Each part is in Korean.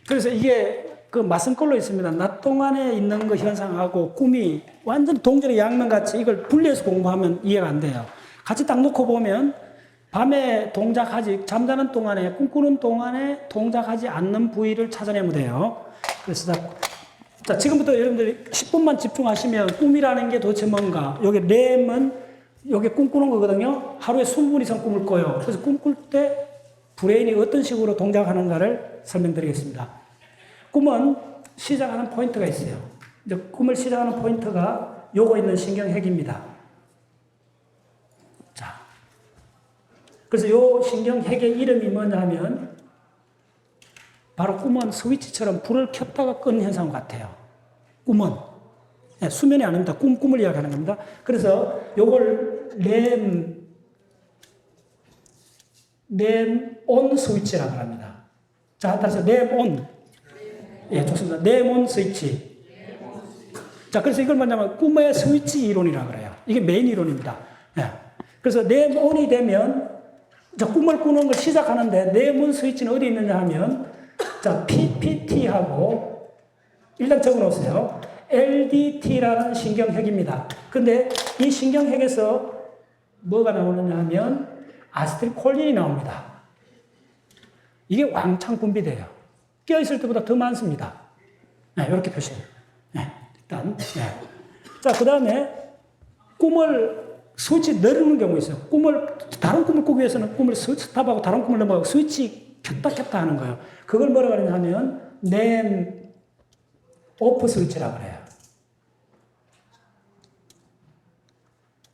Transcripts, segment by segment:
그래서 이게 그 맞선꼴로 있습니다. 낮 동안에 있는 그 현상하고 꿈이 완전 동전의 양면같이 이걸 분리해서 공부하면 이해가 안 돼요. 같이 딱 놓고 보면 밤에 동작하지, 잠자는 동안에, 꿈꾸는 동안에 동작하지 않는 부위를 찾아내면 돼요. 그래서 자, 지금부터 여러분들이 10분만 집중하시면 꿈이라는 게 도대체 뭔가, 여기 렘은 여기 꿈꾸는 거거든요. 하루에 20분 이상 꿈을 꿔요. 그래서 꿈꿀 때 브레인이 어떤 식으로 동작하는가를 설명드리겠습니다. 꿈은 시작하는 포인트가 있어요. 이제 꿈을 시작하는 포인트가 요거 있는 신경핵입니다. 자, 그래서 요 신경핵의 이름이 뭐냐면 바로 꿈은 스위치처럼 불을 켰다가 끄는 현상 같아요. 꿈은. 네, 수면이 아닙니다. 꿈을 이야기하는 겁니다. 그래서 요걸 렘온 스위치라고 합니다. 자, 따라서 렘온. 예, 좋습니다. 렘온 스위치. 자, 그래서 이걸 뭐냐면 꿈의 스위치 이론이라고 그래요. 이게 메인 이론입니다. 예. 그래서 렘온이 되면, 자, 꿈을 꾸는 걸 시작하는데 렘온 스위치는 어디 있느냐 하면, 자, PPT하고 일단 적어 놓으세요. LDT라는 신경핵입니다. 근데 이 신경핵에서 뭐가 나오느냐 하면 아세틸콜린이 나옵니다. 이게 왕창 분비돼요. 깨어있을 때보다 더 많습니다. 네, 이렇게 표시해요. 네, 일단. 네. 자, 그 다음에 꿈을 스위치 내리는 경우 있어요. 다른 꿈을 꾸기 위해서는 꿈을 스탑하고 다른 꿈을 넘어가고 스위치 켰다 하는 거예요. 그걸 뭐라고 하냐면 렘 오프 스위치라고 그래요.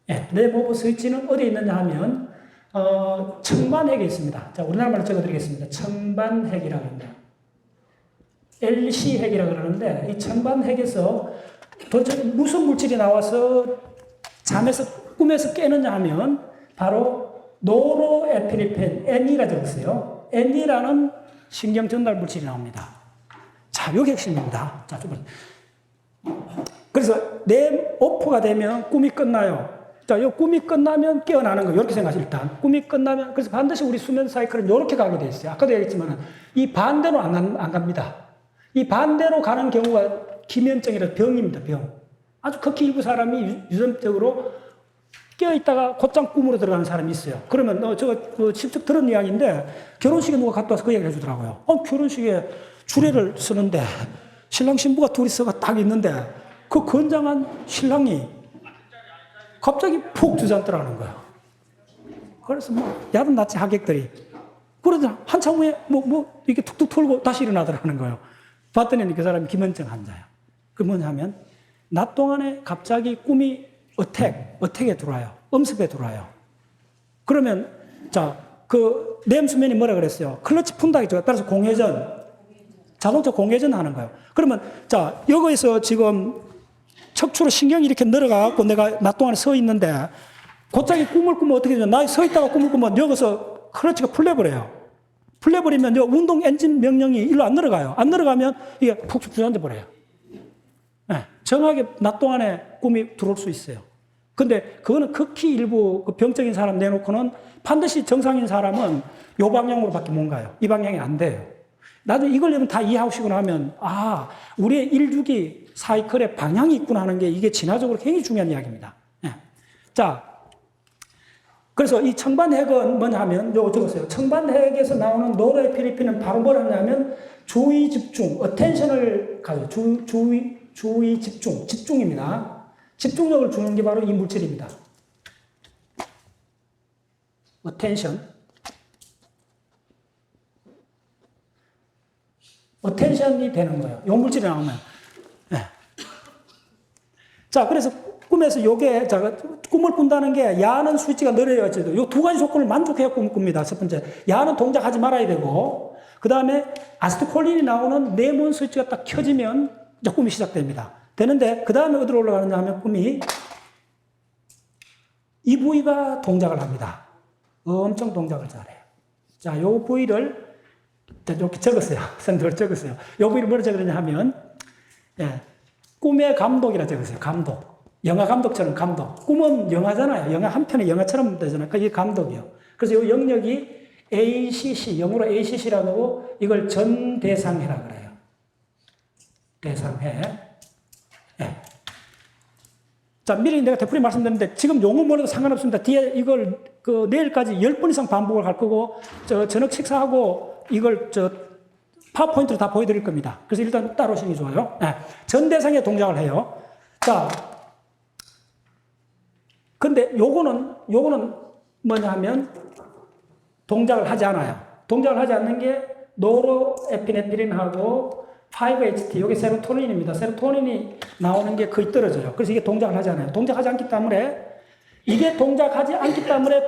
네, 렘 오프 스위치는 어디에 있느냐 하면 청반핵에 있습니다. 자, 우리나라 말로 적어드리겠습니다. 청반핵이라고 합니다. LC핵이라고 그러는데 이 청반핵에서 도대체 무슨 물질이 나와서 꿈에서 깨느냐 하면 바로 노로에피네프린, N이라 적었어요. N이라는 신경 전달 물질이 나옵니다. 자, 이게 핵심입니다. 자, 그래서 렘 오프가 되면 꿈이 끝나요. 자, 이 꿈이 끝나면 깨어나는 거예요. 이렇게 생각하세요, 일단. 꿈이 끝나면, 그래서 반드시 우리 수면 사이클은 이렇게 가게 돼 있어요. 아까도 얘기했지만, 이 반대로 안 갑니다. 이 반대로 가는 경우가 기면증이라 병입니다, 병. 아주 극히 일부 사람이 유전적으로 깨어있다가 곧장 꿈으로 들어가는 사람이 있어요. 그러면, 제가 직접 들은 이야기인데, 결혼식에 누가 갔다 와서 그 얘기를 해주더라고요. 결혼식에 주례를 쓰는데, 신랑 신부가 둘이서가 딱 있는데, 그 건장한 신랑이 갑자기 푹 주저앉더라는 거예요. 그래서 야단 났지, 하객들이. 그러자 한참 후에 이렇게 툭툭 털고 다시 일어나더라는 거예요. 봤더니 그 사람이 기면증 환자예요. 그 뭐냐면, 낮 동안에 갑자기 꿈이 어택에 들어와요. 음습에 들어와요. 그러면, 자, 렘 수면이 뭐라 그랬어요? 클러치 푼다 했죠. 따라서 공회전. 자동차 공회전 하는 거예요. 그러면, 자, 여기서 지금 척추로 신경이 이렇게 늘어가고 내가 낮 동안에 서 있는데, 곧장이 꿈을 꾸면 어떻게 되냐? 나 서 있다가 꿈을 꾸면 여기서 클러치가 풀려버려요. 풀려버리면 운동 엔진 명령이 일로 안 늘어가요. 안 늘어가면 이게 푹푹 주저앉아 버려요. 네, 정확하게 낮 동안에 꿈이 들어올 수 있어요. 근데 그거는 극히 일부 병적인 사람 내놓고는 반드시 정상인 사람은 이 방향으로밖에 못 가요. 이 방향이 안 돼요. 나도 이걸 여러분 다 이해하시고 나면, 우리의 일주기 사이클에 방향이 있구나 하는 게 이게 진화적으로 굉장히 중요한 이야기입니다. 네. 자, 그래서 이 청반핵은 뭐냐 하면, 요거 적었어요. 청반핵에서 나오는 노르에피네프린은 바로 뭐라 하냐면, 주의 집중, attention을 가져, 주의 집중입니다. 집중력을 주는 게 바로 이 물질입니다. attention이 되는 거예요. 이 물질이 나오면. 네. 자, 그래서 꿈에서 요게, 꿈을 꾼다는 게 야는 스위치가 늘어야지. 요 두 가지 조건을 만족해야 꿈을 꿉니다. 첫 번째, 야는 동작하지 말아야 되고, 그 다음에 아세틸콜린이 나오는 렘온 스위치가 딱 켜지면 이제 꿈이 시작됩니다. 되는데, 그 다음에 어디로 올라가느냐 하면 꿈이 이 부위가 동작을 합니다. 엄청 동작을 잘해요. 자, 요 부위를 이렇게 적었어요. 선들을 적었어요. 요 부위를 뭐라 적으냐 하면, 꿈의 감독이라 적었어요. 감독. 영화 감독처럼 감독. 꿈은 영화잖아요. 영화 한 편의 영화처럼 되잖아요. 그게 감독이요. 그래서 이 영역이 ACC, 영어로 ACC라고 하고 이걸 전대상회라 그래요. 대상해. 예. 자, 미리 내가 되풀이 말씀드렸는데 지금 용어 몰라도 상관없습니다. 뒤에 이걸 내일까지 10번 이상 반복을 할 거고 저녁 식사하고 이걸 파워포인트로 다 보여드릴 겁니다. 그래서 일단 따라오시는 게 좋아요. 예. 전 대상에 동작을 해요. 자, 근데 요거는 뭐냐 하면 동작을 하지 않아요. 동작을 하지 않는 게 노르에피네프린하고 5-HT, 이게 세로토닌입니다. 세로토닌이 나오는 게 거의 떨어져요. 그래서 이게 동작을 하지 않아요. 동작하지 않기 때문에, 이게 동작하지 않기 때문에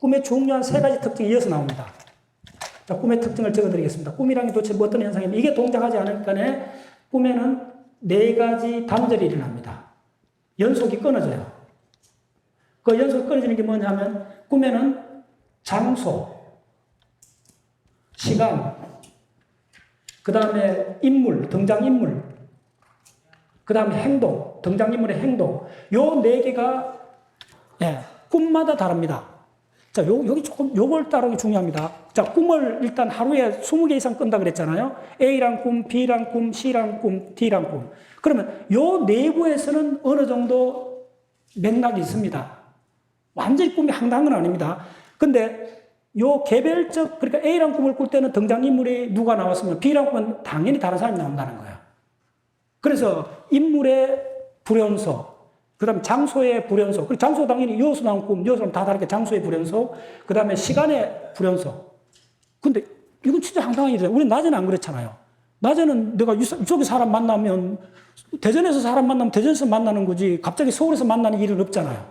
꿈의 중요한 세 가지 특징이 이어서 나옵니다. 자, 꿈의 특징을 적어드리겠습니다. 꿈이란 게 도대체 어떤 현상이냐면, 이게 동작하지 않으니까 꿈에는 네 가지 단절이 일어납니다. 연속이 끊어져요. 그 연속이 끊어지는 게 뭐냐면, 꿈에는 장소, 시간, 그 다음에 인물, 등장인물, 그 다음에 행동, 등장인물의 행동. 요 네 개가, 예, 꿈마다 다릅니다. 자, 여기 조금, 요걸 따르는 게 중요합니다. 자, 꿈을 일단 하루에 20개 이상 꾼다 그랬잖아요. A랑 꿈, B랑 꿈, C랑 꿈, D랑 꿈. 그러면 요 내부에서는 어느 정도 맥락이 있습니다. 완전히 꿈이 황당한 건 아닙니다. 근데 요 개별적, 그러니까 A랑 꿈을 꿀 때는 등장인물이 누가 나왔으면 B랑 꿈은 당연히 다른 사람이 나온다는 거예요. 그래서 인물의 불연소, 그 다음에 장소의 불연소, 그리고 장소 당연히 여기서 나온 꿈, 여기서는 다 다르게 장소의 불연소, 그 다음에 시간의 불연소. 근데 이건 진짜 황당한 일이에요. 우리 낮에는 안 그렇잖아요. 낮에는 내가 이쪽에 사람 만나면, 대전에서 사람 만나면 대전에서 만나는 거지, 갑자기 서울에서 만나는 일은 없잖아요.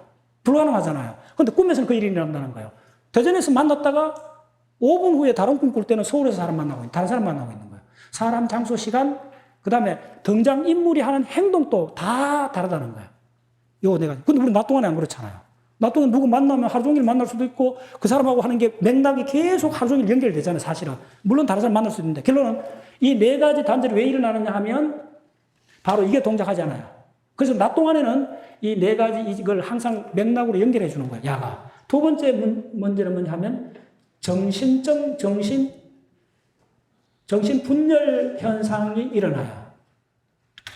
불가능하잖아요. 근데 꿈에서는 그 일이 일어난다는 거예요. 대전에서 만났다가 5분 후에 다른 꿈 꿀 때는 서울에서 사람 만나고 있는, 다른 사람 만나고 있는 거예요. 사람, 장소, 시간, 그 다음에 등장인물이 하는 행동도 다 다르다는 거예요. 요거 내가. 근데 우리 낮 동안에 안 그렇잖아요. 낮 동안 누구 만나면 하루 종일 만날 수도 있고 그 사람하고 하는 게 맥락이 계속 하루 종일 연결되잖아요, 사실은. 물론 다른 사람 만날 수도 있는데 결론은 이 네 가지 단절이 왜 일어나느냐 하면 바로 이게 동작하지 않아요. 그래서 낮 동안에는 이 네 가지 이걸 항상 맥락으로 연결해 주는 거예요, 야가. 두 번째 문제는 뭐냐 하면 정신 분열 현상이 일어나요.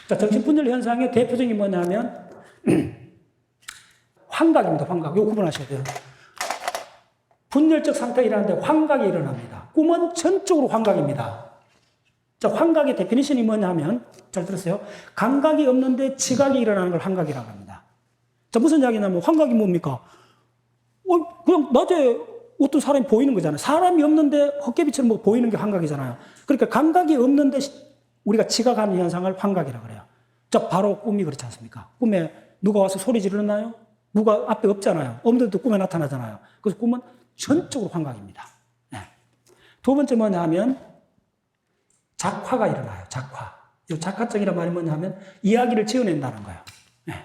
자, 정신 분열 현상의 대표적인 뭐냐면 환각입니다. 환각. 이거 구분하셔야 돼요. 분열적 상태가 일어나는데 환각이 일어납니다. 꿈은 전적으로 환각입니다. 자, 환각의 데피니션이 뭐냐면, 잘 들었어요? 감각이 없는데 지각이 일어나는 걸 환각이라고 합니다. 자, 무슨 이야기냐면 환각이 뭡니까? 그냥 낮에 어떤 사람이 보이는 거잖아요. 사람이 없는데 헛개비처럼 뭐 보이는 게 환각이잖아요. 그러니까 감각이 없는데 우리가 지각하는 현상을 환각이라고 그래요. 자, 바로 꿈이 그렇지 않습니까? 꿈에 누가 와서 소리 지르나요? 누가 앞에 없잖아요. 없는데도 꿈에 나타나잖아요. 그래서 꿈은 전적으로 환각입니다. 네. 두 번째 뭐냐 하면 작화가 일어나요. 작화. 이 작화적이란 말이 뭐냐 하면 이야기를 지어낸다는 거예요. 네.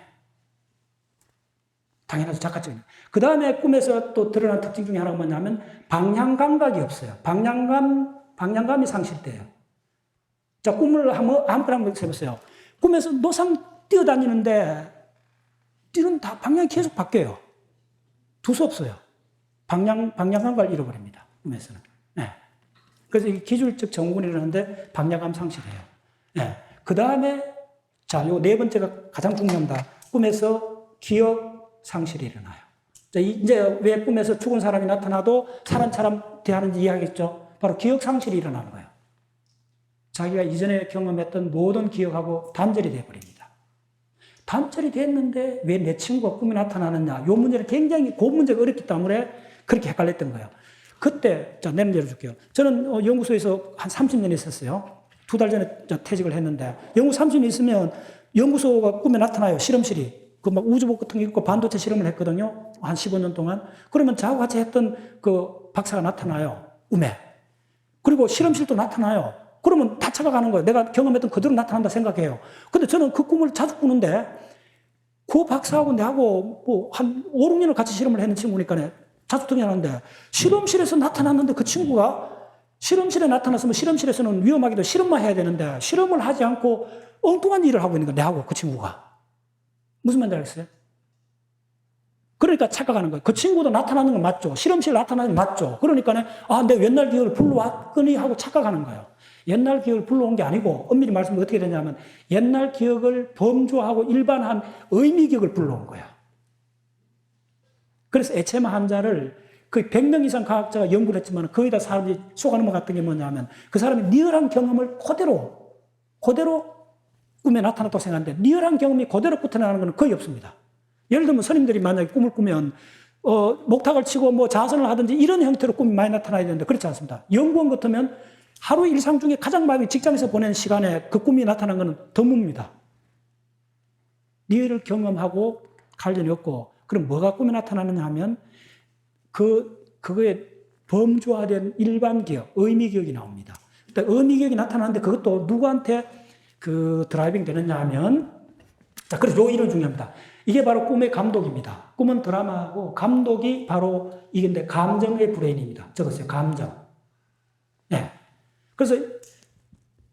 당연하죠. 작화적인. 그 다음에 꿈에서 또 드러난 특징 중에 하나가 뭐냐면 방향 감각이 없어요. 방향감이 상실돼요. 자, 꿈을 아무거나 한번 해보세요. 꿈에서 노상 뛰어다니는데 뛰는 방향이 계속 바뀌어요. 두서 없어요. 방향 감각을 잃어버립니다. 꿈에서는. 네. 그래서 이게 기술적 정군이 일어나는데 방향감 상실해요. 네. 그 다음에 자, 요 네 번째가 가장 중요합니다. 꿈에서 기억 상실이 일어나요. 자, 이제 왜 꿈에서 죽은 사람이 나타나도 사람처럼 대하는지 이해하겠죠? 바로 기억 상실이 일어나는 거예요. 자기가 이전에 경험했던 모든 기억하고 단절이 되어버립니다. 단절이 됐는데 왜 내 친구가 꿈에 나타나느냐? 이 문제는 굉장히 그 문제가 어렵기 때문에 그렇게 헷갈렸던 거예요. 그때, 자, 내 문제를 줄게요. 저는 연구소에서 한 30년 있었어요. 2달 전에 퇴직을 했는데, 연구 30년 있으면 연구소가 꿈에 나타나요. 실험실이. 그 막 우주복 같은 거 입고 반도체 실험을 했거든요. 한 15년 동안. 그러면 저하고 같이 했던 그 박사가 나타나요. 꿈에. 그리고 실험실도 나타나요. 그러면 다 착각하는 거예요. 내가 경험했던 그대로 나타난다 생각해요. 근데 저는 그 꿈을 자주 꾸는데, 그 박사하고 내하고 뭐 한 5, 6년을 같이 실험을 했는 친구니까 자주 등장하는데, 실험실에서 나타났는데 그 친구가 실험실에 나타났으면 실험실에서는 위험하기도 실험만 해야 되는데, 실험을 하지 않고 엉뚱한 일을 하고 있는 거예요. 내하고 그 친구가. 무슨 말인지 알겠어요? 그러니까 착각하는 거예요. 그 친구도 나타나는 건 맞죠. 실험실 나타나는 건 맞죠. 그러니까 내 옛날 기억을 불러왔거니 하고 착각하는 거예요. 옛날 기억을 불러온 게 아니고 엄밀히 말씀하면 어떻게 되냐면 옛날 기억을 범주하고 일반한 의미 기억을 불러온 거야. 그래서 에체마 환자를 거의 100명 이상 과학자가 연구를 했지만 거의 다 사람들이 속아 넘어갔던 게 뭐냐면 그 사람이 리얼한 경험을 그대로 꿈에 나타났다고 생각하는데 리얼한 경험이 그대로 붙어나가는 건 거의 없습니다. 예를 들면 스님들이 만약에 꿈을 꾸면 목탁을 치고 뭐 자선을 하든지 이런 형태로 꿈이 많이 나타나야 되는데 그렇지 않습니다. 연구원 같으면 하루 일상 중에 가장 많이 직장에서 보낸 시간에 그 꿈이 나타난 것은 드뭅니다. 리얼을 경험하고 관련이 없고 그럼 뭐가 꿈에 나타나느냐 하면 그거에 범주화된 일반 기억, 의미 기억이 나옵니다. 의미 기억이 나타나는데 그것도 누구한테 그 드라이빙 되느냐 하면 자, 그래서 요 이론 중요합니다. 이게 바로 꿈의 감독입니다. 꿈은 드라마하고 감독이 바로 이게 감정의 브레인입니다. 적었어요. 감정. 네. 그래서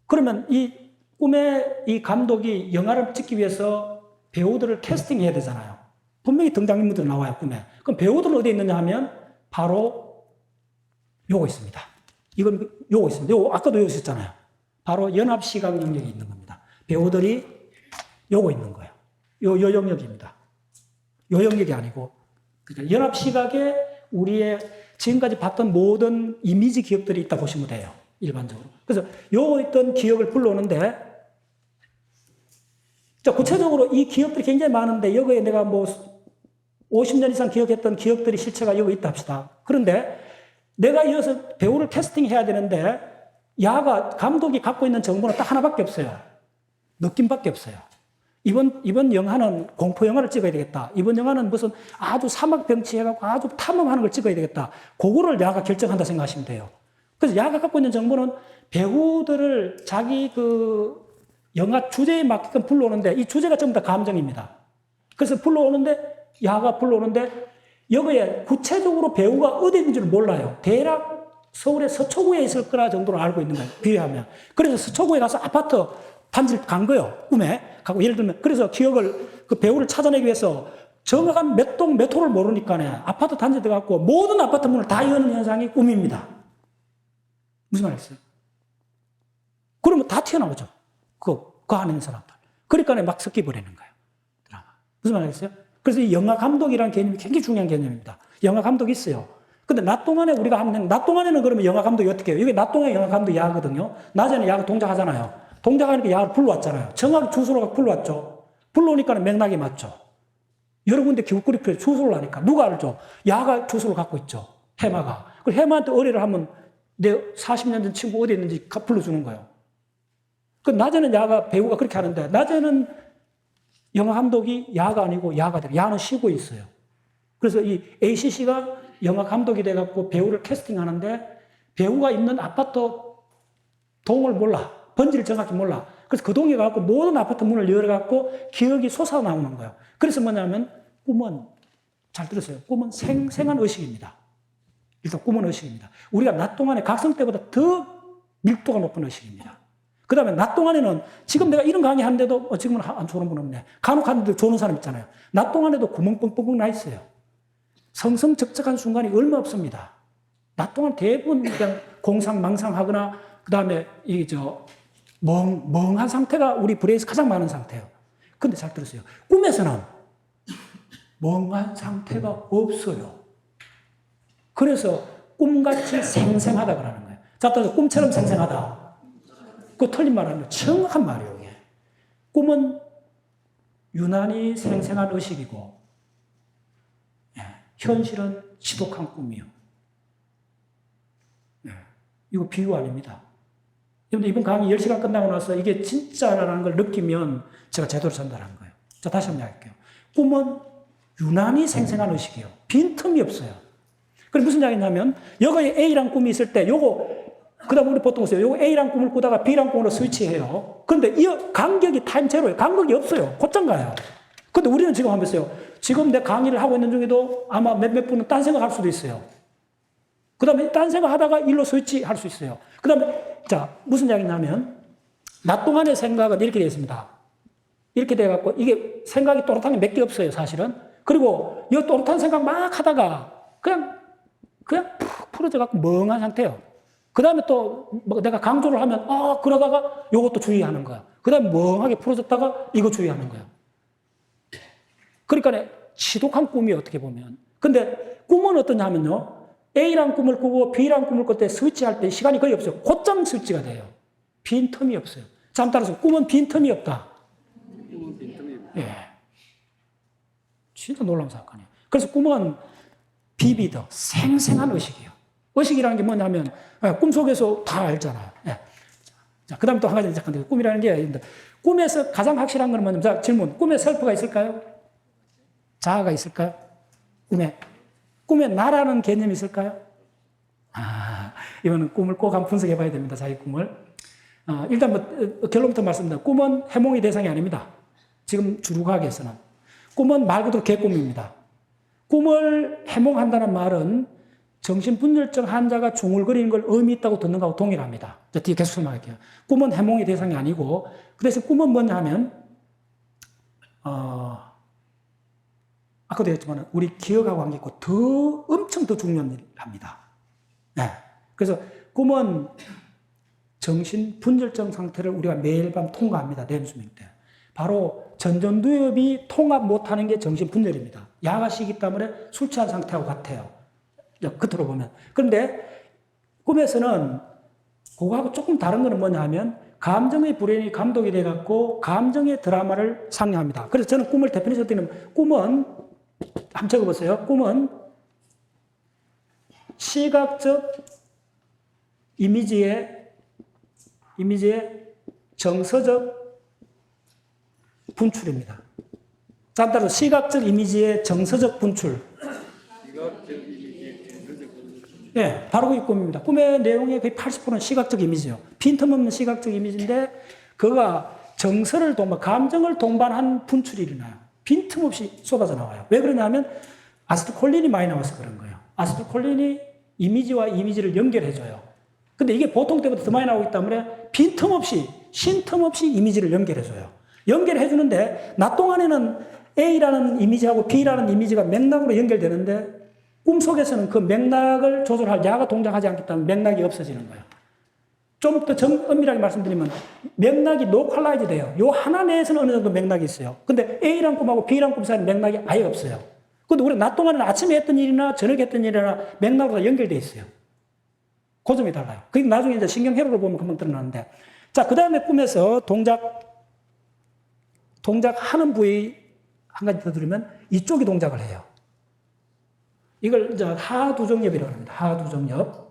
그러면 이 꿈의 이 감독이 영화를 찍기 위해서 배우들을 캐스팅해야 되잖아요. 분명히 등장인물들이 나와요, 꿈에. 그럼 배우들은 어디에 있느냐 하면 바로 요거 있습니다. 이건 요거 있습니다. 요거 아까도 요거 있었잖아요. 바로 연합시각 영역이 있는 겁니다. 배우들이 요거 있는 거예요. 요 영역입니다. 요 영역이 아니고 그러니까 연합시각에 우리의 지금까지 봤던 모든 이미지 기억들이 있다 보시면 돼요. 일반적으로. 그래서 요 있던 기억을 불러오는데 자, 구체적으로 이 기억들이 굉장히 많은데 여기에 내가 뭐 50년 이상 기억했던 기억들이 실체가 여기 있다 합시다. 그런데 내가 이어서 배우를 캐스팅해야 되는데 감독이 갖고 있는 정보는 딱 하나밖에 없어요. 느낌밖에 없어요. 이번 영화는 공포 영화를 찍어야 되겠다. 이번 영화는 무슨 아주 사막 병치해갖고 아주 탐험하는 걸 찍어야 되겠다. 그거를 야가 결정한다 생각하시면 돼요. 그래서 야가 갖고 있는 정보는 배우들을 자기 그 영화 주제에 맞게끔 불러오는데 이 주제가 전부 다 감정입니다. 그래서 야가 불러오는데 여기에 구체적으로 배우가 어디 있는지를 몰라요. 대략 서울의 서초구에 있을 거라 정도로 알고 있는 거예요. 비유하면. 그래서 서초구에 가서 아파트 단지를 간 거예요. 꿈에. 가고 예를 들면 그래서 기억을 그 배우를 찾아내기 위해서 정확한 몇 동 몇 호를 모르니까 아파트 단지에 들어갔고 모든 아파트 문을 다 여는 현상이 꿈입니다. 무슨 말이겠어요? 그러면 다 튀어나오죠. 그 안에 있는 사람들. 그러니까 막 섞여버리는 거예요. 드라마. 무슨 말이겠어요? 그래서 이 영화 감독이라는 개념이 굉장히 중요한 개념입니다. 영화 감독이 있어요. 근데 낮 동안에 우리가 낮 동안에는 그러면 영화 감독이 어떻게 해요? 여기 낮 동안에 영화 감독이 야거든요. 낮에는 야가 동작하잖아요. 동작하니까 야를 불러왔잖아요. 정확히 주소로 불러왔죠. 불러오니까 맥락이 맞죠. 여러 군데 기웃거리 펴 주소를 하니까. 누가 알죠? 야가 주소를 갖고 있죠. 해마가. 그리고 해마한테 의뢰를 하면 내 40년 전 친구 어디 있는지 불러주는 거예요. 그 낮에는 배우가 그렇게 하는데, 낮에는 영화 감독이 야가 아니고 야가 돼요. 야는 쉬고 있어요. 그래서 이 ACC가 영화 감독이 돼갖고 배우를 캐스팅하는데, 배우가 있는 아파트 동을 몰라. 번지를 정확히 몰라. 그래서 그 동에 가고 모든 아파트 문을 열어갖고 기억이 솟아나오는 거예요. 그래서 뭐냐면 꿈은, 잘 들으세요. 꿈은 생생한 의식입니다. 일단 꿈은 의식입니다. 우리가 낮 동안에 각성 때보다 더 밀도가 높은 의식입니다. 그 다음에 낮 동안에는 지금 내가 이런 강의 하는데도 지금은 안 좋은 분 없네. 간혹 하는데 좋은 사람 있잖아요. 낮 동안에도 구멍 뻥뻥 나 있어요. 성성적적한 순간이 얼마 없습니다. 낮 동안 대부분 그냥 공상망상하거나 그 다음에 멍한 상태가 우리 브레인에서 가장 많은 상태예요. 근데 잘 들으세요. 꿈에서는 멍한 상태가 없어요. 그래서 꿈같이 생생하다 그러는 거예요. 자, 또 꿈처럼 생생하다. 그 틀린 말 아니에요. 정확한 말이에요. 이게. 꿈은 유난히 생생한 의식이고, 현실은 지독한 꿈이요. 이거 비유 아닙니다. 이번 강의 10시간 끝나고 나서 이게 진짜라는 걸 느끼면 제가 제대로 전달한 거예요. 자, 다시 한번 할게요. 꿈은 유난히 생생한 의식이에요. 빈틈이 없어요. 그럼 무슨 이야기냐면, 여기에 A랑 꿈이 있을 때, 그 다음 우리 보통 보세요. 요거 A랑 꿈을 꾸다가 B랑 꿈으로 스위치해요. 그런데 이 간격이 타임 제로예요. 간격이 없어요. 곧장 가요. 근데 우리는 지금 한번 보세요. 지금 내 강의를 하고 있는 중에도 아마 몇몇 분은 딴 생각 할 수도 있어요. 그 다음에 딴 생각 하다가 일로 스위치 할 수 있어요. 그 다음에, 자, 무슨 이야기냐면, 낮 동안의 생각은 이렇게 되어 있습니다. 이렇게 돼갖고, 이게 생각이 또렷한 게 몇 개 없어요, 사실은. 그리고 이 또렷한 생각 막 하다가, 그냥 푹 풀어져갖고 멍한 상태예요. 그 다음에 또 뭐 내가 강조를 하면, 그러다가 요것도 주의하는 거야. 그 다음에 멍하게 풀어졌다가 이거 주의하는 거야. 그러니까 지독한 꿈이 어떻게 보면. 근데 꿈은 어떠냐 하면요. A라는 꿈을 꾸고 B라는 꿈을 꿀 때 스위치할 때 시간이 거의 없어요. 곧장 스위치가 돼요. 빈틈이 없어요. 자, 따라서 꿈은 빈틈이 없다. 꿈은 빈틈이 없다. 예. 진짜 놀라운 사건이에요. 그래서 꿈은 비비드, 생생한 의식이에요. 의식이라는 게 뭐냐면, 꿈속에서 다 알잖아요. 예. 자, 그 다음 또 한 가지 잠깐, 꿈이라는 게 있는데, 꿈에서 가장 확실한 건 뭐냐면, 자, 질문. 꿈에 셀프가 있을까요? 자아가 있을까요? 꿈에 나라는 개념이 있을까요? 이거는 꿈을 꼭 한번 분석해 봐야 됩니다. 자기 꿈을. 일단 결론부터 말씀드립니다. 꿈은 해몽의 대상이 아닙니다. 지금 주류과학에서는. 꿈은 말 그대로 개꿈입니다. 꿈을 해몽한다는 말은 정신분열증 환자가 중얼거리는 걸 의미 있다고 듣는 거하고 동일합니다. 뒤에 계속 설명할게요. 꿈은 해몽의 대상이 아니고, 그 대신 꿈은 뭐냐 하면, 아까도 했지만, 우리 기억하고 관계 있고, 엄청 더 중요한 일을 합니다. 네. 그래서 꿈은 정신분열증 상태를 우리가 매일 밤 통과합니다. 렘수명 때. 바로 전전두엽이 통합 못하는 게 정신분열입니다. 야가시기 때문에 술 취한 상태하고 같아요. 겉으로 보면. 그런데 꿈에서는 그거하고 조금 다른 거는 뭐냐 하면 감정의 불행이 감독이 돼갖고 감정의 드라마를 상영합니다. 그래서 저는 꿈을 대표해서 드리는 꿈은 한번 적어보세요. 꿈은 시각적 이미지의 정서적 분출입니다. 자, 따라서 시각적 이미지의 정서적 분출. 예, 바로 이 꿈입니다. 꿈의 내용의 거의 80%는 시각적 이미지예요. 빈틈없는 시각적 이미지인데 그가 정서를 감정을 동반한 분출이 일어나요. 빈틈없이 쏟아져 나와요. 왜 그러냐면 아세틸콜린이 많이 나와서 그런 거예요. 아세틸콜린이 이미지와 이미지를 연결해줘요. 근데 이게 보통 때보다 더 많이 나오기 때문에 빈틈없이, 쉼틈없이 이미지를 연결해줘요. 연결해주는데 낮 동안에는 A라는 이미지하고 B라는 이미지가 맥락으로 연결되는데 꿈속에서는 그 맥락을 조절할 야가 동작하지 않기 때문에 맥락이 없어지는 거예요. 좀 더 엄밀하게 말씀드리면 맥락이 노컬라이즈 돼요. 요 하나 내에서는 어느 정도 맥락이 있어요. 근데 A라는 꿈하고 B라는 꿈 사이에 맥락이 아예 없어요. 근데 우리 낮 동안에는 아침에 했던 일이나 저녁에 했던 일이나 맥락으로 다 연결돼 있어요. 그 점이 달라요. 그게 나중에 이제 신경회로를 보면 금방 드러나는데. 자, 그 다음에 꿈에서 동작하는 부위 한 가지 더 들으면 이쪽이 동작을 해요. 이걸 이제 하두정엽이라고 합니다. 하두정엽.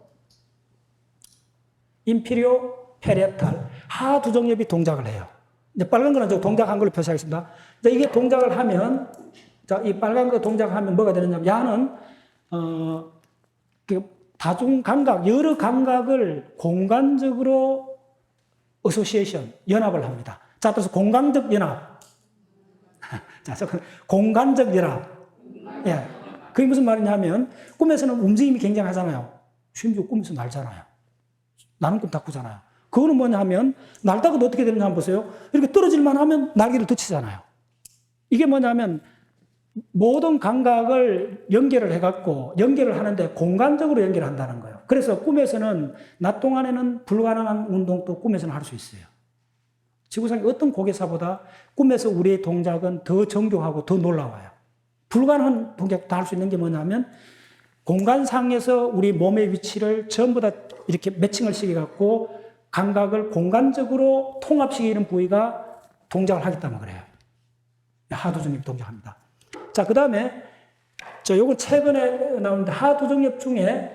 인피리오 페레탈. 하두정엽이 동작을 해요. 이제 빨간 거는 저 동작한 걸로 표시하겠습니다. 이제 이게 동작을 하면, 자, 이 빨간 거 동작하면 뭐가 되느냐면, 야는, 다중 감각, 여러 감각을 공간적으로 어소시에이션, 연합을 합니다. 자, 따라서 공간적 연합. 자, 공간적 연합. 예. 그게 무슨 말이냐면, 꿈에서는 움직임이 굉장하잖아요. 심지어 꿈에서 날잖아요. 나는 꿈 다 꾸잖아요. 그거는 뭐냐 하면, 날다가 어떻게 되느냐 한번 보세요. 이렇게 떨어질만 하면 날개를 덮치잖아요. 이게 뭐냐면, 모든 감각을 연결을 해갖고, 연결을 하는데 공간적으로 연결한다는 거예요. 그래서 꿈에서는, 낮 동안에는 불가능한 운동도 꿈에서는 할 수 있어요. 지구상의 어떤 고개사보다 꿈에서 우리의 동작은 더 정교하고 더 놀라워요. 불가능한 동작 다 할 수 있는 게 뭐냐면 공간상에서 우리 몸의 위치를 전부 다 이렇게 매칭을 시켜갖고 감각을 공간적으로 통합시키는 부위가 동작을 하기 때문에 그래요. 하두정엽 동작합니다. 자, 그 다음에 요건 최근에 나오는데 하두정엽 중에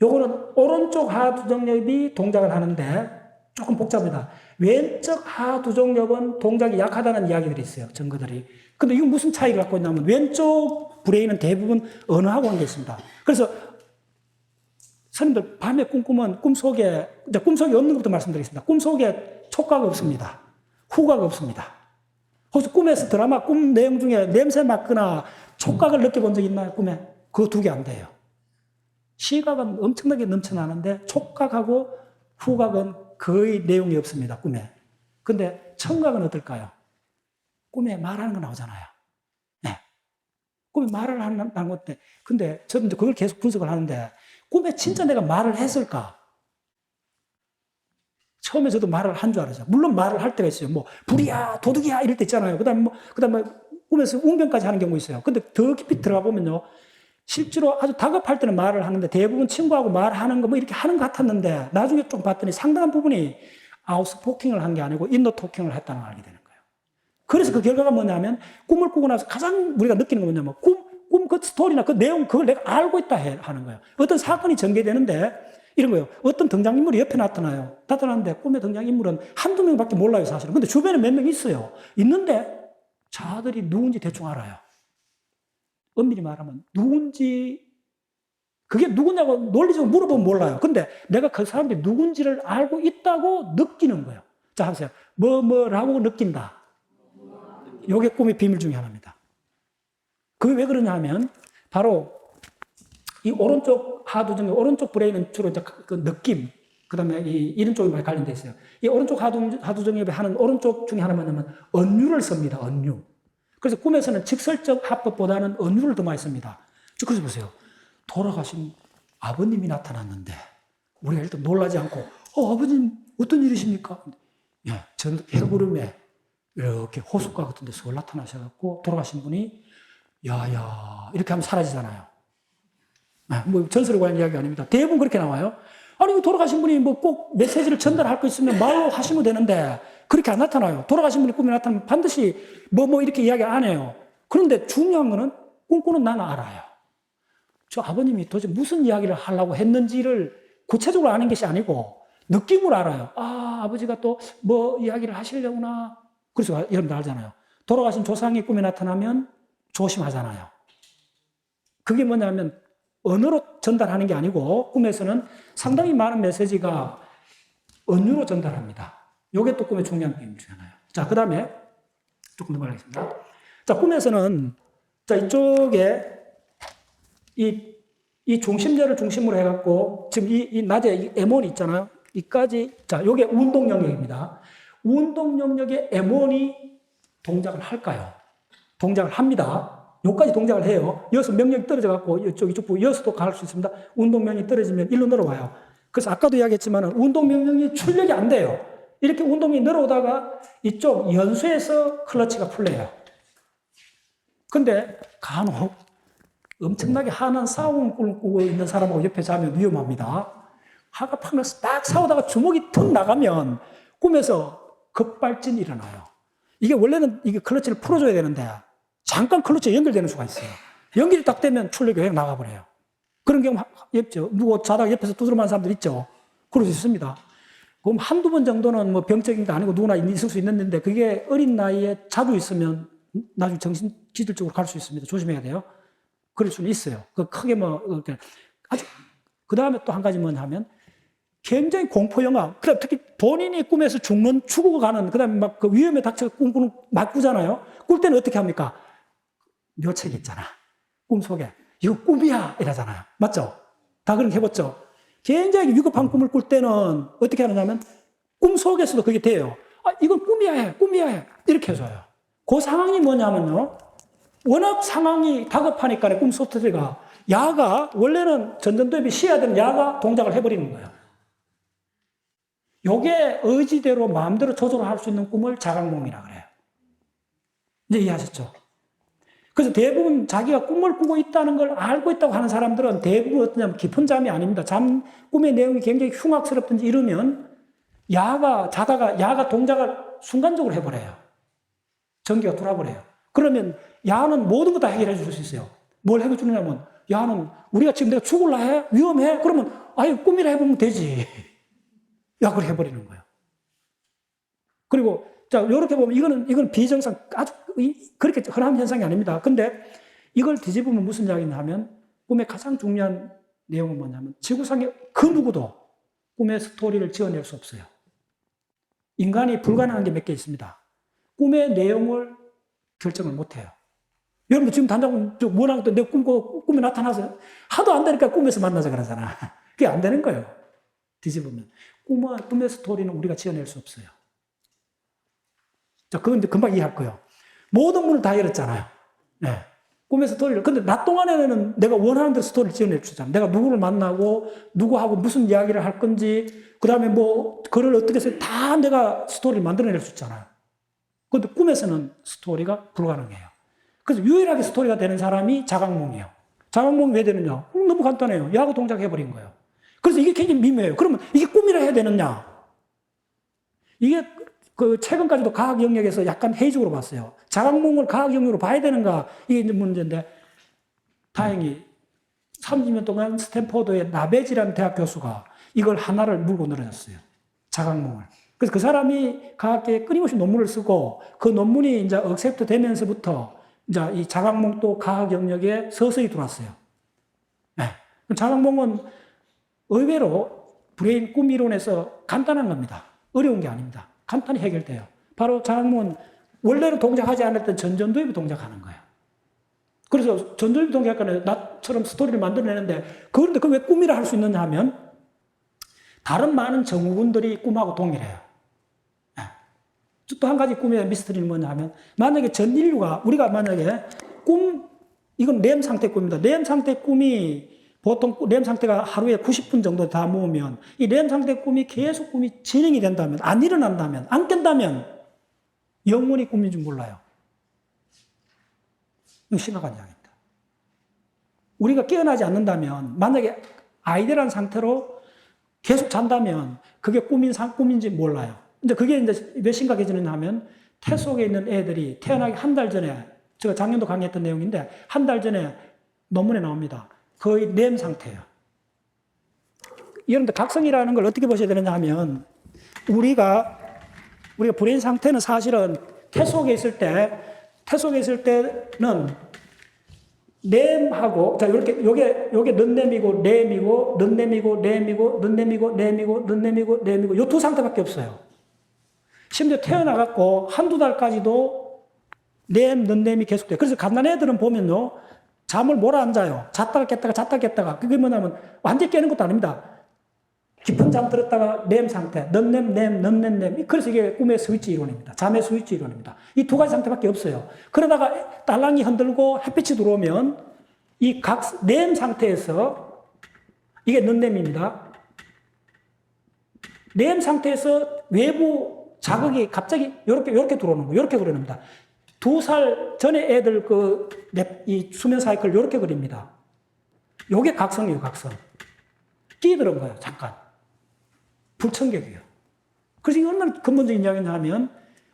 요거는 오른쪽 하두정엽이 동작을 하는데 조금 복잡합니다. 왼쪽 하두정엽은 동작이 약하다는 이야기들이 있어요. 증거들이. 근데 이거 무슨 차이가 갖고 있냐면 왼쪽 브레인은 대부분 언어하고 관계 있습니다. 그래서 선생님들 밤에 꿈꾸면 꿈속에 없는 것부터 말씀드리겠습니다. 꿈속에 촉각 없습니다. 후각 없습니다. 혹시 꿈에서 드라마 꿈 내용 중에 냄새 맡거나 촉각을 느껴본 적 있나요? 꿈에? 그거 두 개 안 돼요. 시각은 엄청나게 넘쳐나는데 촉각하고 후각은 거의 내용이 없습니다. 꿈에. 근데 청각은 어떨까요? 꿈에 말하는 거 나오잖아요. 네. 꿈에 말을 하는 건데, 근데 저는 그걸 계속 분석을 하는데, 꿈에 진짜 내가 말을 했을까? 처음에 저도 말을 한 줄 알았죠. 물론 말을 할 때가 있어요. 뭐, 불이야, 도둑이야, 이럴 때 있잖아요. 그 다음에 꿈에서 운명까지 하는 경우 있어요. 근데 더 깊이 들어가 보면요. 실제로 아주 다급할 때는 말을 하는데 대부분 친구하고 말하는 거 뭐 이렇게 하는 것 같았는데 나중에 좀 봤더니 상당한 부분이 아웃스포킹을 한 게 아니고 인너 토킹을 했다는 걸 알게 되는 거예요. 그래서 그 결과가 뭐냐면 꿈을 꾸고 나서 가장 우리가 느끼는 건 뭐냐면 꿈 그 스토리나 그 내용 그걸 내가 알고 있다 하는 거예요. 어떤 사건이 전개되는데 이런 거예요. 어떤 등장인물이 옆에 나타나는데 꿈의 등장인물은 한두 명밖에 몰라요, 사실은. 근데 주변에 몇 명 있어요. 있는데 자들이 누군지 대충 알아요. 엄밀히 말하면 누군지 그게 누구냐고 논리적으로 물어보면 몰라요. 근데 내가 그 사람들이 누군지를 알고 있다고 느끼는 거예요. 자, 하세요. 뭐라고 느낀다. 이게 꿈의 비밀 중에 하나입니다. 그게 왜 그러냐 하면 바로 이 오른쪽 하두 중에 오른쪽 브레인은 주로 이제 그 느낌, 그 다음에 이런 쪽이 많이 관련돼 있어요. 이 오른쪽 하두 중에 하는 오른쪽 중에 하나 뭐냐면 언유를 씁니다. 언유. 그래서 꿈에서는 직설적 합법보다는 언유를 더 많이 씁니다. 그래서 보세요. 돌아가신 아버님이 나타났는데 우리가 일단 놀라지 않고 아버님 어떤 일이십니까? 예, 전 해구름에 이렇게 호숫가 같은 데서 나타나셔갖고 돌아가신 분이 야야 이렇게 하면 사라지잖아요. 뭐 전설에 관한 이야기 아닙니다. 대부분 그렇게 나와요. 아니 돌아가신 분이 뭐 꼭 메시지를 전달할 거 있으면 말로 하시면 되는데 그렇게 안 나타나요. 돌아가신 분이 꿈에 나타나면 반드시 뭐 이렇게 이야기 안 해요. 그런데 중요한 거는 꿈꾸는 나는 알아요. 저 아버님이 도대체 무슨 이야기를 하려고 했는지를 구체적으로 아는 것이 아니고 느낌으로 알아요. 아, 아버지가 또 뭐 이야기를 하시려구나. 그래서 여러분들 알잖아요. 돌아가신 조상이 꿈에 나타나면 조심하잖아요. 그게 뭐냐면 언어로 전달하는 게 아니고 꿈에서는 상당히 많은 메시지가 언유로 전달합니다. 이게 또 꿈의 중요한 비밀 중 하나예요. 자, 그 다음에 조금 더 말하겠습니다. 자, 꿈에서는 자, 이쪽에 이 중심절을 중심으로 해갖고 지금 이 낮에 이 M1 있잖아요. 이까지 자, 요게 운동 영역입니다. 운동 영역에 M1이 동작을 할까요? 동작을 합니다. 여기까지 동작을 해요. 여기서 명령이 떨어져갖고 이쪽 부분 여기서도 갈 수 있습니다. 운동 명령이 떨어지면 일로 늘어와요. 그래서 아까도 이야기했지만 운동 명령이 출력이 안 돼요. 이렇게 운동이 늘어오다가 이쪽 연수에서 클러치가 풀려요. 근데 간혹 엄청나게 한한 싸움을 꾸고 있는 사람하고 옆에 자면 위험합니다. 화가 팍 나서 딱 싸우다가 주먹이 턱 나가면 꿈에서 급발진이 일어나요. 이게 원래는 이게 클러치를 풀어줘야 되는데 잠깐 클러치에 연결되는 수가 있어요. 연결이 딱 되면 출력이 그냥 나가버려요. 그런 경우 있죠. 누구 자다가 옆에서 두드러만 사람들 있죠. 그럴 수 있습니다. 그럼 한두 번 정도는 뭐 병적인 게 아니고 누구나 있을 수 있는데 그게 어린 나이에 자주 있으면 나중에 정신지질적으로 갈 수 있습니다. 조심해야 돼요. 그럴 수는 있어요. 그 크게 뭐, 이렇게. 아주, 그 다음에 또 한 가지 뭐냐 하면 굉장히 공포영화. 특히 본인이 꿈에서 죽고 가는, 그 다음에 막 그 위험에 닥쳐 꿈꾸는, 막 꾸잖아요. 꿀 때는 어떻게 합니까? 묘책 있잖아. 꿈속에. 이거 꿈이야! 이러잖아요. 맞죠? 다 그렇게 해봤죠? 굉장히 위급한 꿈을 꿀 때는 어떻게 하느냐면 꿈속에서도 그게 돼요. 아, 이건 꿈이야 해. 꿈이야 해. 이렇게 해줘요. 그 상황이 뭐냐면요. 워낙 상황이 다급하니까 꿈 소프트웨어가 야가 원래는 전전도입이 쉬어야 되는 야가 동작을 해버리는 거예요. 요게 의지대로 마음대로 조절할 수 있는 꿈을 자각몽이라 그래요. 이제 이해하셨죠? 그래서 대부분 자기가 꿈을 꾸고 있다는 걸 알고 있다고 하는 사람들은 대부분 어떠냐면 깊은 잠이 아닙니다. 꿈의 내용이 굉장히 흉악스럽든지 이러면 자다가 야가 동작을 순간적으로 해버려요. 전기가 돌아버려요. 그러면 야는 모든 거 다 해결해 줄 수 있어요. 뭘 해결해 주느냐면 야는 우리가 지금 내가 죽을라 해? 위험해? 그러면 아유 꿈이라 해보면 되지. 약을 해버리는 거예요. 그리고 자 이렇게 보면 이거는 비정상 아주 그렇게 흔한 현상이 아닙니다. 근데 이걸 뒤집으면 무슨 이야기냐 하면 꿈의 가장 중요한 내용은 뭐냐면 지구상의 그 누구도 꿈의 스토리를 지어낼 수 없어요. 인간이 불가능한 게 몇 개 있습니다. 꿈의 내용을 결정을 못해요. 여러분 지금 단장 뭐라고 내 꿈에 나타나서 하도 안 되니까 꿈에서 만나자 그러잖아. 그게 안 되는 거예요. 뒤집으면 꿈의 스토리는 우리가 지어낼 수 없어요. 자, 그건 이제 금방 이해할 거예요. 모든 문을 다 열었잖아요. 네. 꿈의 스토리를. 근데 낮 동안에는 내가 원하는 대로 스토리를 지어낼 수 있잖아. 내가 누구를 만나고, 누구하고 무슨 이야기를 할 건지, 그 다음에 뭐, 글을 어떻게 해서 다 내가 스토리를 만들어낼 수 있잖아요. 근데 꿈에서는 스토리가 불가능해요. 그래서 유일하게 스토리가 되는 사람이 자각몽이에요. 자각몽이 왜 되느냐? 너무 간단해요. 야구 동작해버린 거예요. 그래서 이게 굉장히 미묘해요. 그러면 이게 꿈이라 해야 되느냐? 이게 그 최근까지도 과학 영역에서 약간 회의적으로 봤어요. 자각몽을 과학 영역으로 봐야 되는가? 이게 이제 문제인데, 다행히 30년 동안 스탠포드의 나베지라는 대학 교수가 이걸 하나를 물고 늘어졌어요. 자각몽을. 그래서 그 사람이 과학계에 끊임없이 논문을 쓰고 그 논문이 이제 억셉트 되면서부터 이제 이 자각몽도 과학 영역에 서서히 들어왔어요. 네. 자각몽은 의외로 브레인 꿈 이론에서 간단한 겁니다. 어려운 게 아닙니다. 간단히 해결돼요. 바로 자각몽은 원래는 동작하지 않았던 전전두엽이 동작하는 거예요. 그래서 전전두엽이 동작하는 나처럼 스토리를 만들어내는데 그런데 그 왜 꿈이라 할 수 있느냐 하면 다른 많은 정후군들이 꿈하고 동일해요. 또 한 가지 꿈의 미스터리는 뭐냐 하면 만약에 전 인류가 우리가 만약에 이건 렘 상태 꿈입니다. 렘 상태 꿈이 보통 렘 상태가 하루에 90분 정도 다 모으면 이 렘 상태 꿈이 계속 꿈이 진행이 된다면 안 일어난다면 안 깬다면 영원히 꿈인 줄 몰라요. 이거 심각한 이야기입니다. 우리가 깨어나지 않는다면 만약에 아이들한 상태로 계속 잔다면 그게 꿈인지 몰라요. 근데 그게 이제 왜 심각해지느냐 하면 태 속에 있는 애들이 태어나기 한 달 전에 제가 작년도 강의했던 내용인데 한 달 전에 논문에 나옵니다. 거의 렘 상태예요. 이런데 각성이라는 걸 어떻게 보셔야 되느냐 하면 우리가 브레인 상태는 사실은 태 속에 있을 때는 렘하고 자 요렇게 요게 넌렘이고 렘이고 넌렘이고 렘이고 넌렘이고 렘이고 넌렘이고 렘이고 요 두 상태밖에 없어요. 심지어 태어나갖고 한두 달까지도 렘, 넌렘이 계속돼요. 그래서 갓난 애들은 보면요 잠을 몰아앉아요. 잤다가 깼다가 잤다가 깼다가 그게 뭐냐면 완전히 깨는 것도 아닙니다. 깊은 잠 들었다가 렘 상태, 넌렘, 렘, 넌렘, 렘. 그래서 이게 꿈의 스위치 이론입니다. 잠의 스위치 이론입니다. 이 두 가지 상태밖에 없어요. 그러다가 딸랑이 흔들고 햇빛이 들어오면 이 렘 상태에서 이게 넌렘입니다. 렘 상태에서 외부 자극이 갑자기 요렇게 들어오는 거예요. 요렇게 그립니다. 2살 전에 애들 이 수면 사이클 요렇게 그립니다. 요게 각성이에요, 각성. 끼들은 거예요, 잠깐. 불청객이에요. 그래서 이게 얼마나 근본적인 이야기냐 하면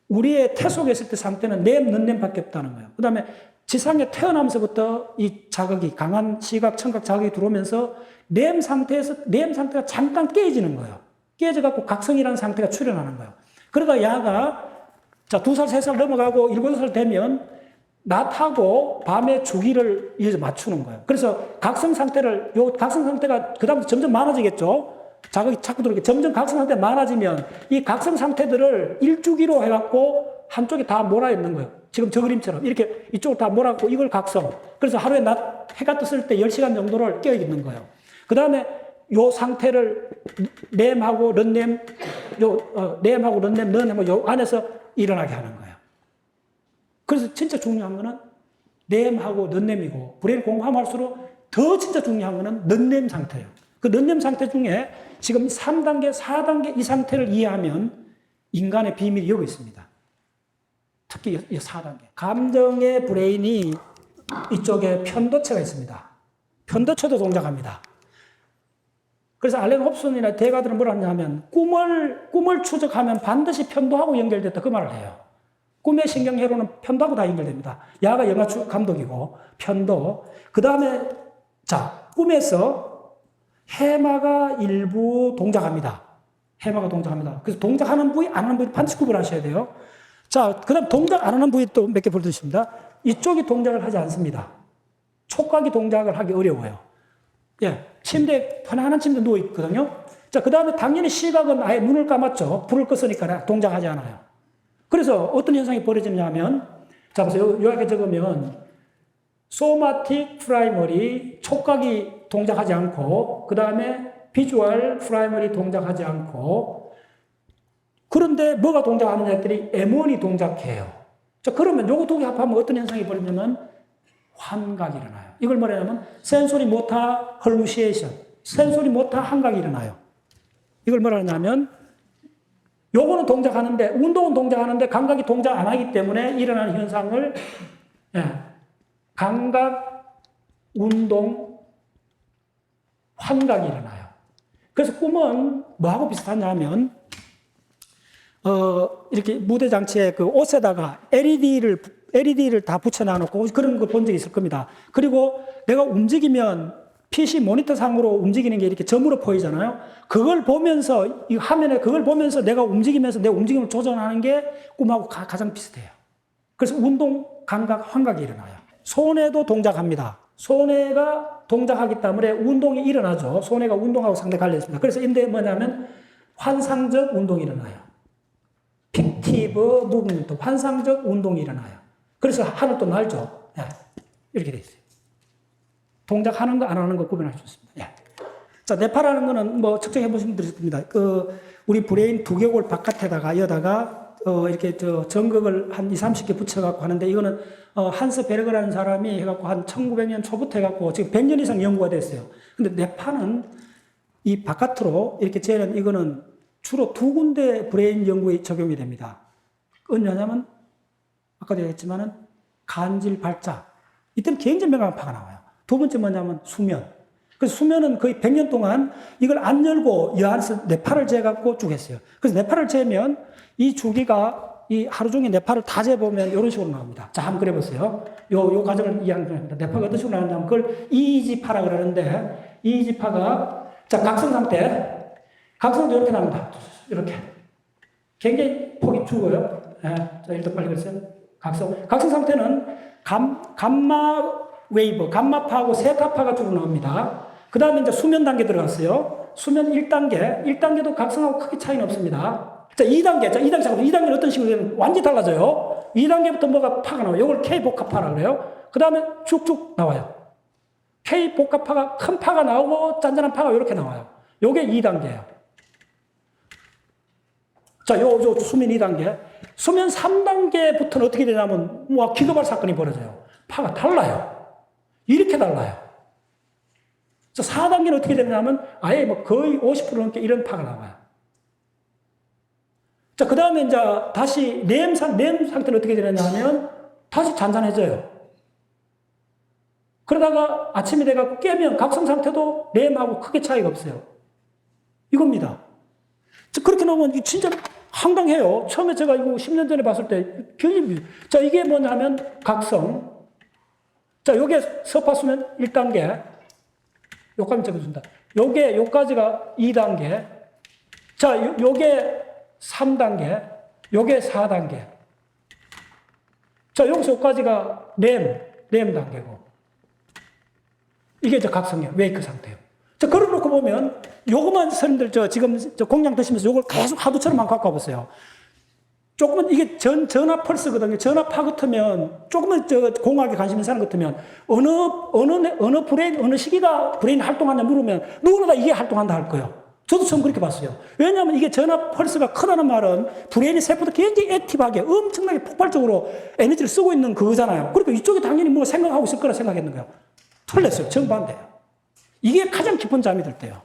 우리의 태 속에 있을 때 상태는 렘, 넌렘밖에 없다는 거예요. 그 다음에 지상에 태어나면서부터 이 자극이 강한 시각, 청각 자극이 들어오면서 렘 상태가 잠깐 깨지는 거예요. 깨져갖고 각성이라는 상태가 출현하는 거예요. 그러다 야가 2살, 3살 넘어가고 7살 되면 낮하고 밤의 주기를 이제 맞추는 거예요. 그래서 각성 상태가 그다음부터 점점 많아지겠죠. 자극이 자꾸 들어오게 점점 각성 상태가 많아지면 이 각성 상태들을 일주기로 해갖고 한쪽에 다 몰아있는 거예요. 지금 저 그림처럼 이렇게 이쪽으로 다 몰아갖고 이걸 각성. 그래서 하루에 해가 떴을 때 10시간 정도를 깨어 있는 거예요. 그 다음에 요 상태를 렘하고 런렘, 렘하고 런렘, 런하고 요 안에서 일어나게 하는 거예요. 그래서 진짜 중요한 거는 렘하고 넌렘이고 브레인 공부할수록 더 진짜 중요한 거는 넌렘 상태예요. 그 넌렘 상태 중에 지금 3단계, 4단계 이 상태를 이해하면 인간의 비밀이 여기 있습니다. 특히 이 4단계. 감정의 브레인이 이쪽에 편도체가 있습니다. 편도체도 동작합니다. 그래서 알렌 홉슨이나 대가들은 뭐라 하냐면 꿈을 추적하면 반드시 편도하고 연결됐다 그 말을 해요. 꿈의 신경회로는 편도하고 다 연결됩니다. 야가 영화 감독이고 편도. 그 다음에 꿈에서 해마가 일부 동작합니다. 해마가 동작합니다. 그래서 동작하는 부위, 안 하는 부위 반드시 구분하셔야 돼요. 그 다음 동작 안 하는 부위 또 몇 개 보여드리겠습니다. 이쪽이 동작을 하지 않습니다. 촉각이 동작을 하기 어려워요. 편안한 침대에 누워있거든요. 그 다음에 당연히 시각은 아예 눈을 감았죠. 불을 껐으니까 동작하지 않아요. 그래서 어떤 현상이 벌어지냐 하면, 보세요. 요약에 적으면, 소마틱 프라이머리, 촉각이 동작하지 않고, 그 다음에 비주얼 프라이머리 동작하지 않고, 그런데 뭐가 동작하느냐 했더니 M1이 동작해요. 그러면 요거 두 개 합하면 어떤 현상이 벌어지냐면, 환각이 일어나요. 이걸 뭐냐면 센소리 모터 헐루시에이션, 센소리 모터 환각이 일어나요. 이걸 뭐라 하냐면 요거는 동작하는데 운동은 동작하는데 감각이 동작 안 하기 때문에 일어나는 현상을 감각 운동 환각이 일어나요. 그래서 꿈은 뭐하고 비슷하냐면 이렇게 무대 장치에 그 옷에다가 LED를 다 붙여놔놓고 그런 거 본 적이 있을 겁니다. 그리고 내가 움직이면 PC 모니터 상으로 움직이는 게 이렇게 점으로 보이잖아요. 그걸 보면서, 이 화면에 그걸 보면서 내가 움직이면서 내 움직임을 조정하는 게 꿈하고 가장 비슷해요. 그래서 운동, 감각, 환각이 일어나요. 손해도 동작합니다. 손해가 동작하기 때문에 운동이 일어나죠. 손해가 운동하고 상당히 관련 있습니다. 그래서 인데 뭐냐면 환상적 운동이 일어나요. 픽티브 무브먼트, 환상적 운동이 일어나요. 그래서 하늘도 날죠. 이렇게 돼 있어요. 동작하는 거, 안 하는 거 구분할 수 있습니다. 예. 자, 뇌파라는 거는 뭐 측정해 보시면 되실 겁니다. 우리 브레인 두개골 바깥에다가 여다가 이렇게 전극을 한 20, 30개 붙여갖고 하는데 이거는 한스 베르그라는 사람이 해갖고 한 1900년 초부터 해갖고 지금 100년 이상 연구가 됐어요. 근데 뇌파는 이 바깥으로 이렇게 재는 이거는 주로 두 군데 브레인 연구에 적용이 됩니다. 언제냐면 아까도 얘기했지만은 간질 발작. 이때는 굉장히 명확한 파가 나와요. 두 번째 뭐냐면 수면. 그래서 수면은 거의 100년 동안 이걸 안 열고 이 안에서 뇌파를 재갖고 쭉 했어요. 그래서 뇌파를 재면 이 주기가 이 하루 종일 뇌파를 다 재보면 이런 식으로 나옵니다. 자, 한번 그려보세요. 요 과정을 이해하는 겁니다. 뇌파가 어떤 식으로 나오냐면 그걸 EEG파라 그러는데 EEG파가 자, 각성 상태. 각성도 이렇게 나옵니다. 이렇게. 굉장히 폭이 죽어요. 자, 일단 빨리 그랬어요. 각성 상태는 감마 웨이브, 감마파하고 세타파가 주로 나옵니다. 그 다음에 이제 수면 단계 들어갔어요. 수면 1단계. 1단계도 각성하고 크게 차이는 없습니다. 자, 2단계. 자, 2단계 잠깐만. 2단계는 어떤 식으로 되면 완전히 달라져요. 2단계부터 뭐가 파가 나와요. 이걸 K복합파라 그래요. 그 다음에 쭉쭉 나와요. K복합파가 큰 파가 나오고 짠짠한 파가 이렇게 나와요. 요게 2단계예요. 자, 요 수면 2단계. 수면 3단계부터는 어떻게 되냐면, 기도발 사건이 벌어져요. 파가 달라요. 이렇게 달라요. 자, 4단계는 어떻게 되냐면, 아예 뭐 거의 50% 넘게 이런 파가 나와요. 자, 그 다음에 이제 다시 렘 상태는 어떻게 되냐면, 다시 잔잔해져요. 그러다가 아침이 돼가지고 깨면 각성 상태도 렘하고 크게 차이가 없어요. 이겁니다. 자, 그렇게 나오면 진짜 황당해요. 처음에 제가 이거 10년 전에 봤을 때, 자, 이게 뭐냐면 각성. 자, 요게 서파수면 1단계. 요까지 적어준다. 요까지가 2단계. 자, 요게 3단계. 요게 4단계. 자, 여기서 요까지가 렘 단계고. 이게 저 각성이에요. 웨이크 상태예요. 자, 걸어놓고 보면, 요것만 선생님들 지금 공양 드시면서 요걸 계속 하두처럼 한번 갖고 와보세요. 조금은 이게 전압 펄스거든요. 전압파 같으면, 조금은 공학에 관심 있는 사람 같으면, 어느 브레인, 어느 시기가 브레인 활동하냐 물으면, 누구나 다 이게 활동한다 할 거예요. 저도 처음 그렇게 봤어요. 왜냐하면 이게 전압 펄스가 크다는 말은 브레인의 세포도 굉장히 액티브하게, 엄청나게 폭발적으로 에너지를 쓰고 있는 그거잖아요. 그러니까 이쪽에 당연히 뭐 생각하고 있을 거라 생각했는 거예요. 틀렸어요. 정반대예요. 이게 가장 깊은 잠이 들 때요.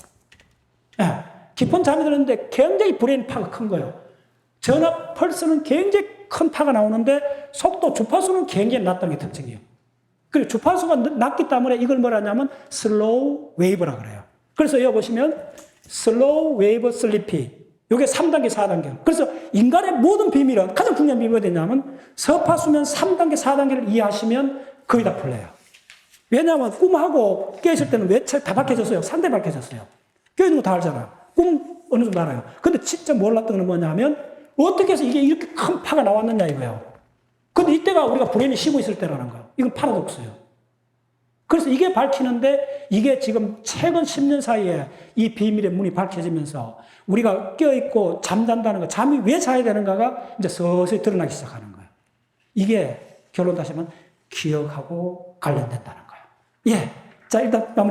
깊은 잠이 드는데 굉장히 브레인 파가 큰 거예요. 전압 펄스는 굉장히 큰 파가 나오는데 속도 주파수는 굉장히 낮다는 게 특징이에요. 그리고 주파수가 낮기 때문에 이걸 뭐라 하냐면 슬로우 웨이브라 그래요. 그래서 여기 보시면 슬로우 웨이브 슬리피. 이게 3단계, 4단계. 그래서 인간의 모든 비밀은 가장 중요한 비밀이 뭐냐면 서파수면 3단계, 4단계를 이해하시면 거의 다 풀려요. 왜냐하면 꿈하고 깨있을 때는 외체 다 밝혀졌어요. 상대 밝혀졌어요. 깨있는 거 다 알잖아요. 꿈 어느 정도 알아요. 근데 진짜 몰랐던 건 뭐냐면 어떻게 해서 이게 이렇게 큰 파가 나왔느냐 이거예요. 근데 이때가 우리가 브레인이 쉬고 있을 때라는 거예요. 이건 파라독스예요. 그래서 이게 밝히는데 이게 지금 최근 10년 사이에 이 비밀의 문이 밝혀지면서 우리가 깨어있고 잠잔다는 거, 잠이 왜 자야 되는가가 이제 서서히 드러나기 시작하는 거예요. 이게 결론 다시 하면 기억하고 관련된다는 거예요. 예. 자, 일단 마무리.